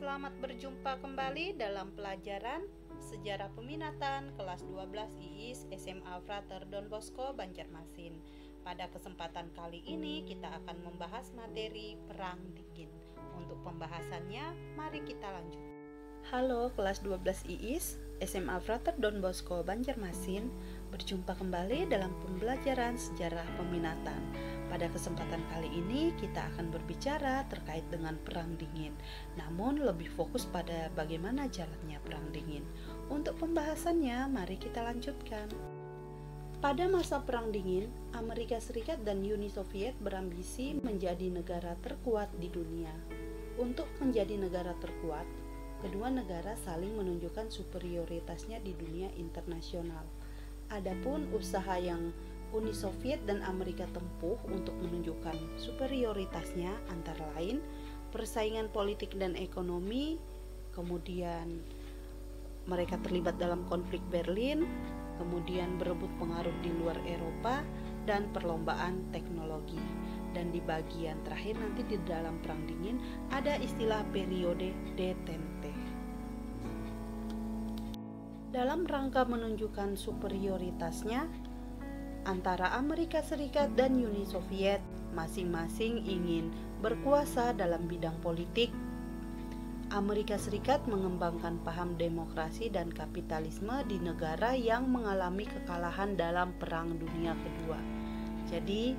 Selamat berjumpa kembali dalam pelajaran Sejarah Peminatan kelas 12 IIS SMA Frater Don Bosco Banjarmasin. Pada kesempatan kali ini kita akan membahas materi Perang Dingin. Untuk pembahasannya, mari kita lanjut. Halo kelas 12 IIS SMA Frater Don Bosco Banjarmasin, berjumpa kembali dalam pembelajaran Sejarah Peminatan. Pada kesempatan kali ini kita akan berbicara terkait dengan Perang Dingin, namun lebih fokus pada bagaimana jalannya Perang Dingin. Untuk pembahasannya, mari kita lanjutkan. Pada masa Perang Dingin, Amerika Serikat dan Uni Soviet berambisi menjadi negara terkuat di dunia. Untuk menjadi negara terkuat, kedua negara saling menunjukkan superioritasnya di dunia internasional. Adapun usaha yang Uni Soviet dan Amerika tempuh untuk menunjukkan superioritasnya antara lain persaingan politik dan ekonomi, kemudian mereka terlibat dalam konflik Berlin, kemudian berebut pengaruh di luar Eropa, dan perlombaan teknologi. Dan di bagian terakhir nanti di dalam Perang Dingin ada istilah periode detente. Dalam rangka menunjukkan superioritasnya antara Amerika Serikat dan Uni Soviet, masing-masing ingin berkuasa dalam bidang politik. Amerika Serikat mengembangkan paham demokrasi dan kapitalisme di negara yang mengalami kekalahan dalam Perang Dunia Kedua. Jadi,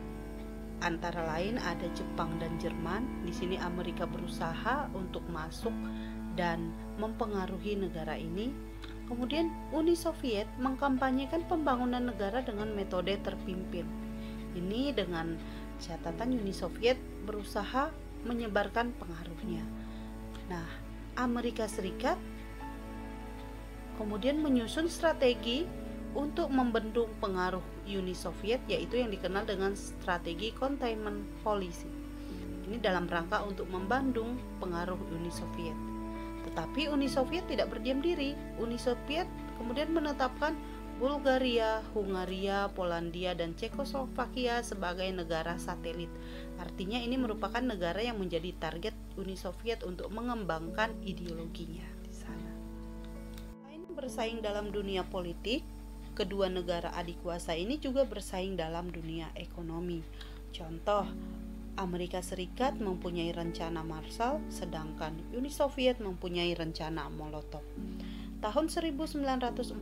antara lain ada Jepang dan Jerman. Di sini Amerika berusaha untuk masuk dan mempengaruhi negara ini. Kemudian Uni Soviet mengkampanyekan pembangunan negara dengan metode terpimpin. Ini dengan catatan Uni Soviet berusaha menyebarkan pengaruhnya. Nah, Amerika Serikat kemudian menyusun strategi untuk membendung pengaruh Uni Soviet, yaitu yang dikenal dengan strategi containment policy. Ini dalam rangka untuk membendung pengaruh Uni Soviet. Tetapi Uni Soviet tidak berdiam diri. Uni Soviet kemudian menetapkan Bulgaria, Hungaria, Polandia, dan Cekoslovakia sebagai negara satelit. Artinya ini merupakan negara yang menjadi target Uni Soviet untuk mengembangkan ideologinya di sana. Selain bersaing dalam dunia politik, kedua negara adik kuasa ini juga bersaing dalam dunia ekonomi. Contoh, Amerika Serikat mempunyai rencana Marshall, sedangkan Uni Soviet mempunyai rencana Molotov. Tahun 1947,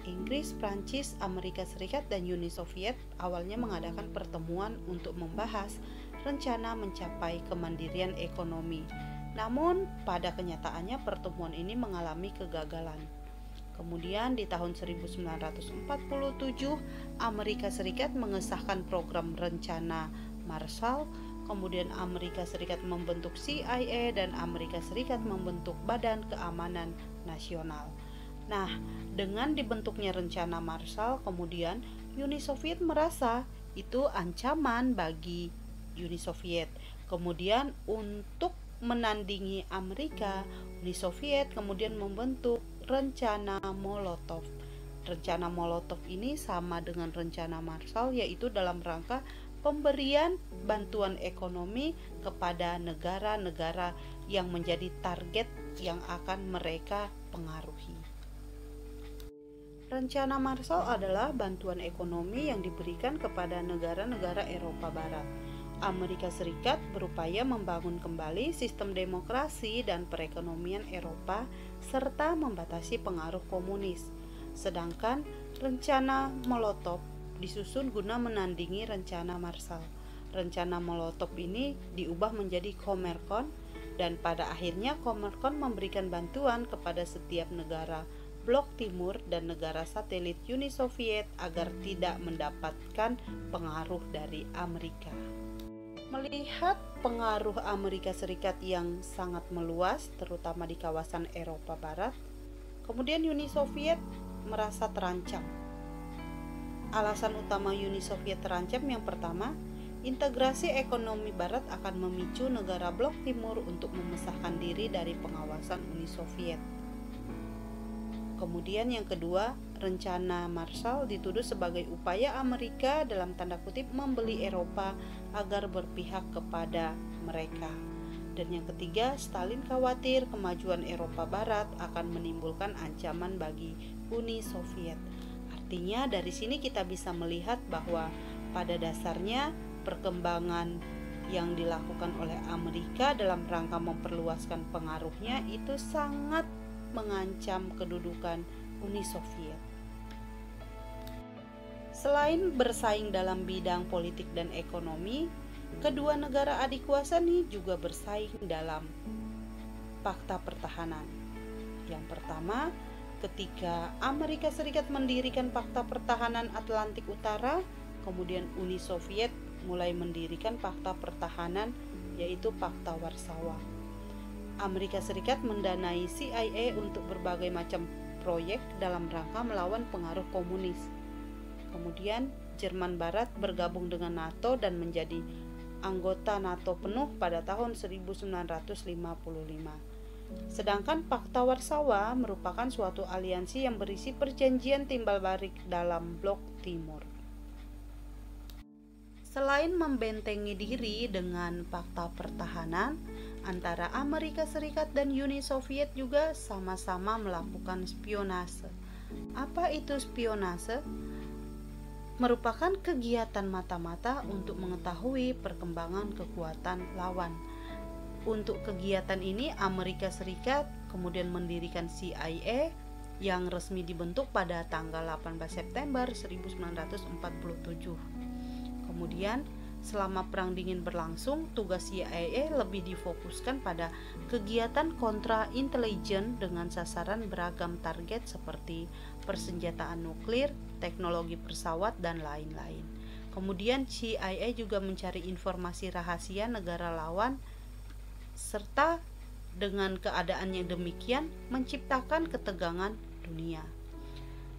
Inggris, Prancis, Amerika Serikat, dan Uni Soviet awalnya mengadakan pertemuan untuk membahas rencana mencapai kemandirian ekonomi. Namun, pada kenyataannya pertemuan ini mengalami kegagalan. Kemudian di tahun 1947, Amerika Serikat mengesahkan program rencana Marshall, kemudian Amerika Serikat membentuk CIA dan Amerika Serikat membentuk Badan Keamanan Nasional. Nah, dengan dibentuknya rencana Marshall, kemudian Uni Soviet merasa itu ancaman bagi Uni Soviet. Kemudian untuk menandingi Amerika, Uni Soviet kemudian membentuk rencana Molotov. Rencana Molotov ini sama dengan rencana Marshall, yaitu dalam rangka pemberian bantuan ekonomi kepada negara-negara yang menjadi target yang akan mereka pengaruhi. Rencana Marshall adalah bantuan ekonomi yang diberikan kepada negara-negara Eropa Barat. Amerika Serikat berupaya membangun kembali sistem demokrasi dan perekonomian Eropa serta membatasi pengaruh komunis. Sedangkan rencana Molotov disusun guna menandingi rencana Marshall. Rencana Molotov ini diubah menjadi Comecon, dan pada akhirnya Comecon memberikan bantuan kepada setiap negara Blok Timur dan negara satelit Uni Soviet agar tidak mendapatkan pengaruh dari Amerika. Melihat pengaruh Amerika Serikat yang sangat meluas, terutama di kawasan Eropa Barat, kemudian Uni Soviet merasa terancam. Alasan utama Uni Soviet terancam yang pertama, integrasi ekonomi Barat akan memicu negara Blok Timur untuk memisahkan diri dari pengawasan Uni Soviet. Kemudian yang kedua, rencana Marshall dituduh sebagai upaya Amerika dalam tanda kutip membeli Eropa agar berpihak kepada mereka. Dan yang ketiga, Stalin khawatir kemajuan Eropa Barat akan menimbulkan ancaman bagi Uni Soviet. Artinya dari sini kita bisa melihat bahwa pada dasarnya perkembangan yang dilakukan oleh Amerika dalam rangka memperluaskan pengaruhnya itu sangat mengancam kedudukan Uni Soviet. Selain bersaing dalam bidang politik dan ekonomi, kedua negara adik kuasa ini juga bersaing dalam fakta pertahanan. Yang pertama, ketika Amerika Serikat mendirikan Fakta Pertahanan Atlantik Utara, kemudian Uni Soviet mulai mendirikan Fakta Pertahanan, yaitu Fakta Warsawa. Amerika Serikat mendanai CIA untuk berbagai macam proyek dalam rangka melawan pengaruh komunis. Kemudian Jerman Barat bergabung dengan NATO dan menjadi anggota NATO penuh pada tahun 1955. Sedangkan Fakta Warsawa merupakan suatu aliansi yang berisi perjanjian timbal balik dalam Blok Timur. Selain membentengi diri dengan fakta pertahanan, antara Amerika Serikat dan Uni Soviet juga sama-sama melakukan spionase. Apa itu spionase? Merupakan kegiatan mata-mata untuk mengetahui perkembangan kekuatan lawan. Untuk kegiatan ini Amerika Serikat kemudian mendirikan CIA yang resmi dibentuk pada tanggal 18 September 1947. Kemudian selama Perang Dingin berlangsung, tugas CIA lebih difokuskan pada kegiatan kontra intelijen dengan sasaran beragam target seperti persenjataan nuklir, teknologi pesawat, dan lain-lain. Kemudian CIA juga mencari informasi rahasia negara lawan, serta dengan keadaan yang demikian menciptakan ketegangan dunia.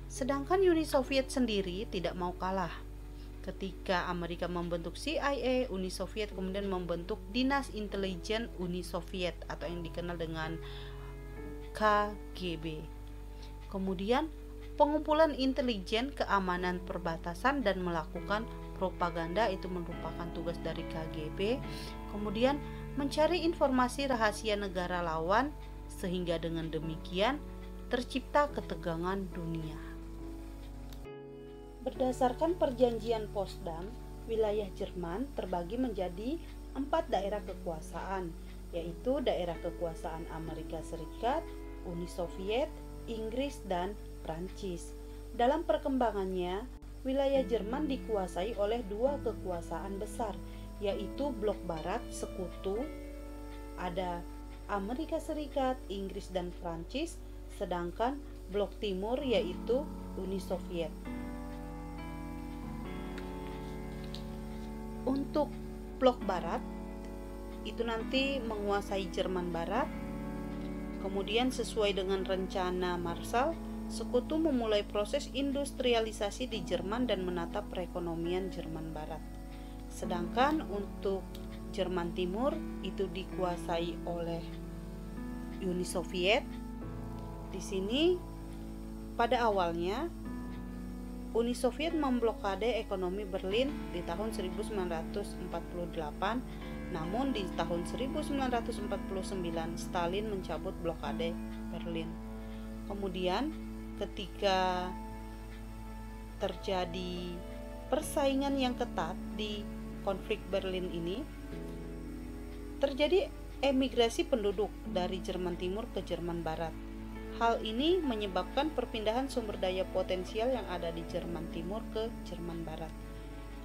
Sedangkan Uni Soviet sendiri tidak mau kalah. Ketika Amerika membentuk CIA, Uni Soviet kemudian membentuk Dinas Intelijen Uni Soviet atau yang dikenal dengan KGB. Kemudian pengumpulan intelijen, keamanan perbatasan, dan melakukan propaganda itu merupakan tugas dari KGB. Kemudian mencari informasi rahasia negara lawan, sehingga dengan demikian tercipta ketegangan dunia. Berdasarkan perjanjian Potsdam, wilayah Jerman terbagi menjadi 4 daerah kekuasaan, yaitu daerah kekuasaan Amerika Serikat, Uni Soviet, Inggris, dan Prancis. Dalam perkembangannya, wilayah Jerman dikuasai oleh 2 kekuasaan besar, yaitu Blok Barat Sekutu, ada Amerika Serikat, Inggris, dan Prancis, sedangkan Blok Timur yaitu Uni Soviet. Untuk Blok Barat itu nanti menguasai Jerman Barat. Kemudian sesuai dengan rencana Marshall, Sekutu memulai proses industrialisasi di Jerman dan menata perekonomian Jerman Barat. Sedangkan untuk Jerman Timur itu dikuasai oleh Uni Soviet. Di sini pada awalnya Uni Soviet memblokade ekonomi Berlin di tahun 1948, namun di tahun 1949 Stalin mencabut blokade Berlin. Kemudian ketika terjadi persaingan yang ketat di konflik Berlin ini, terjadi emigrasi penduduk dari Jerman Timur ke Jerman Barat. Hal ini menyebabkan perpindahan sumber daya potensial yang ada di Jerman Timur ke Jerman Barat.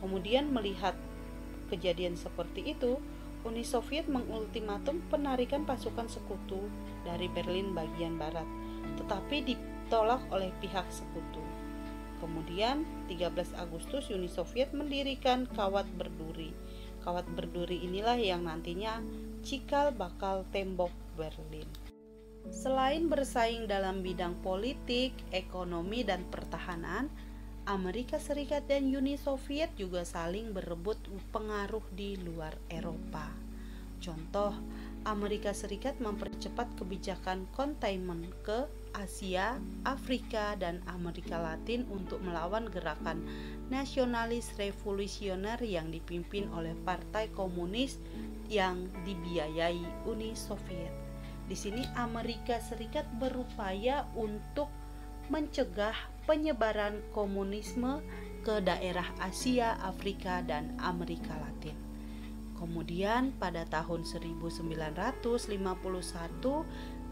Kemudian melihat kejadian seperti itu, Uni Soviet mengultimatum penarikan pasukan sekutu dari Berlin bagian barat, tetapi ditolak oleh pihak sekutu. Kemudian 13 Agustus Uni Soviet mendirikan Kawat Berduri. Kawat Berduri inilah yang nantinya cikal bakal tembok Berlin. Selain bersaing dalam bidang politik, ekonomi, dan pertahanan, Amerika Serikat dan Uni Soviet juga saling berebut pengaruh di luar Eropa. Contoh, Amerika Serikat mempercepat kebijakan containment ke Asia, Afrika, dan Amerika Latin untuk melawan gerakan nasionalis revolusioner yang dipimpin oleh Partai Komunis yang dibiayai Uni Soviet. Di sini Amerika Serikat berupaya untuk mencegah penyebaran komunisme ke daerah Asia, Afrika, dan Amerika Latin. Kemudian pada tahun 1951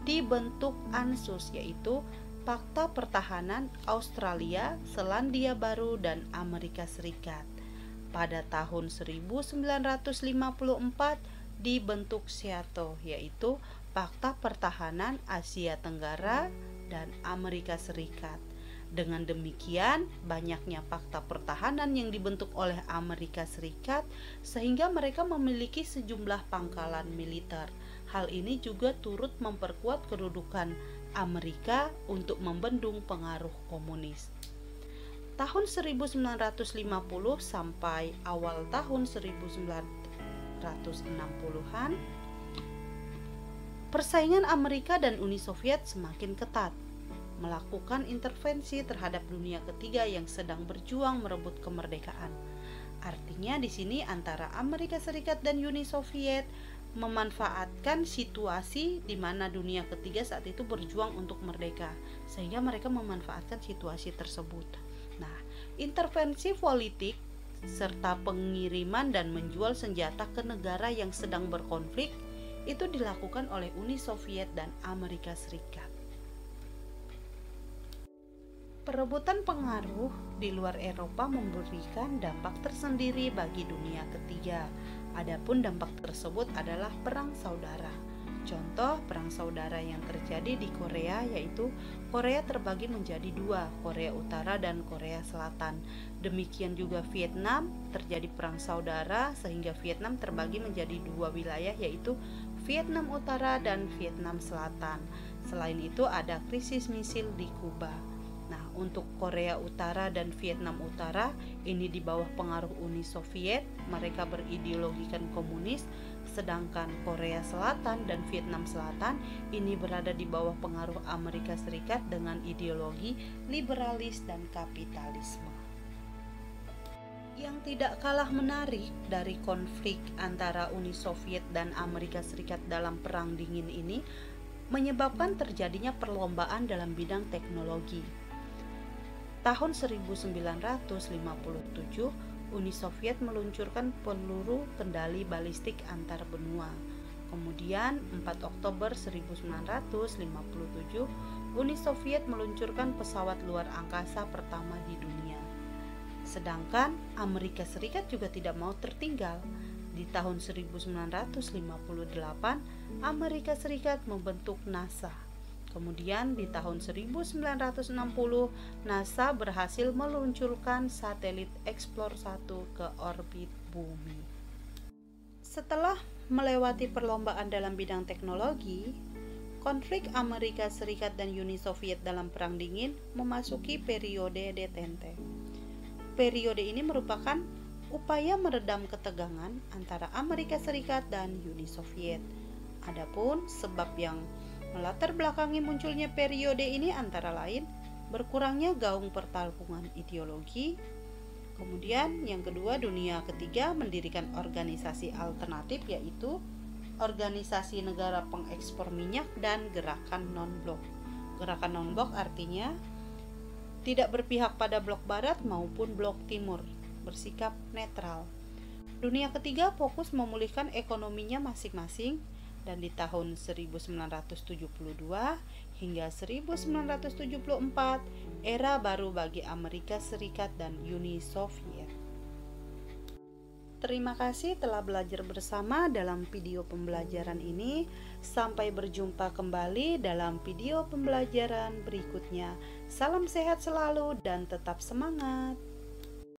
dibentuk ANZUS, yaitu Pakta Pertahanan Australia, Selandia Baru, dan Amerika Serikat. Pada tahun 1954 dibentuk SEATO, yaitu Pakta Pertahanan Asia Tenggara dan Amerika Serikat. Dengan demikian, banyaknya fakta pertahanan yang dibentuk oleh Amerika Serikat sehingga mereka memiliki sejumlah pangkalan militer. Hal ini juga turut memperkuat kedudukan Amerika untuk membendung pengaruh komunis. Tahun 1950 sampai awal tahun 1960-an, persaingan Amerika dan Uni Soviet semakin ketat, melakukan intervensi terhadap dunia ketiga yang sedang berjuang merebut kemerdekaan. Artinya di sini antara Amerika Serikat dan Uni Soviet memanfaatkan situasi di mana dunia ketiga saat itu berjuang untuk merdeka, sehingga mereka memanfaatkan situasi tersebut. Nah, intervensi politik serta pengiriman dan menjual senjata ke negara yang sedang berkonflik itu dilakukan oleh Uni Soviet dan Amerika Serikat. Perebutan pengaruh di luar Eropa memberikan dampak tersendiri bagi dunia ketiga. Adapun dampak tersebut adalah perang saudara. Contoh perang saudara yang terjadi di Korea yaitu Korea terbagi menjadi dua, Korea Utara dan Korea Selatan. Demikian juga Vietnam, terjadi perang saudara sehingga Vietnam terbagi menjadi dua wilayah yaitu Vietnam Utara dan Vietnam Selatan. Selain itu ada krisis misil di Kuba. Nah, untuk Korea Utara dan Vietnam Utara ini di bawah pengaruh Uni Soviet, mereka berideologikan komunis, sedangkan Korea Selatan dan Vietnam Selatan ini berada di bawah pengaruh Amerika Serikat dengan ideologi liberalis dan kapitalisme. Yang tidak kalah menarik dari konflik antara Uni Soviet dan Amerika Serikat dalam Perang Dingin ini menyebabkan terjadinya perlombaan dalam bidang teknologi. Tahun 1957, Uni Soviet meluncurkan peluru kendali balistik antar benua. Kemudian, 4 Oktober 1957, Uni Soviet meluncurkan pesawat luar angkasa pertama di dunia. Sedangkan Amerika Serikat juga tidak mau tertinggal. Di tahun 1958, Amerika Serikat membentuk NASA. Kemudian di tahun 1960, NASA berhasil meluncurkan satelit Explore 1 ke orbit bumi. Setelah melewati perlombaan dalam bidang teknologi, konflik Amerika Serikat dan Uni Soviet dalam Perang Dingin memasuki periode detente. Periode ini merupakan upaya meredam ketegangan antara Amerika Serikat dan Uni Soviet. Adapun sebab yang melatar belakangi munculnya periode ini antara lain berkurangnya gaung pertarungan ideologi. Kemudian yang kedua, dunia ketiga mendirikan organisasi alternatif yaitu Organisasi Negara Pengekspor Minyak dan Gerakan Non-Blok. Gerakan Non-Blok artinya tidak berpihak pada blok barat maupun blok timur, bersikap netral. Dunia ketiga fokus memulihkan ekonominya masing-masing. Dan di tahun 1972 hingga 1974, era baru bagi Amerika Serikat dan Uni Soviet. Terima kasih telah belajar bersama dalam video pembelajaran ini. Sampai berjumpa kembali dalam video pembelajaran berikutnya. Salam sehat selalu dan tetap semangat.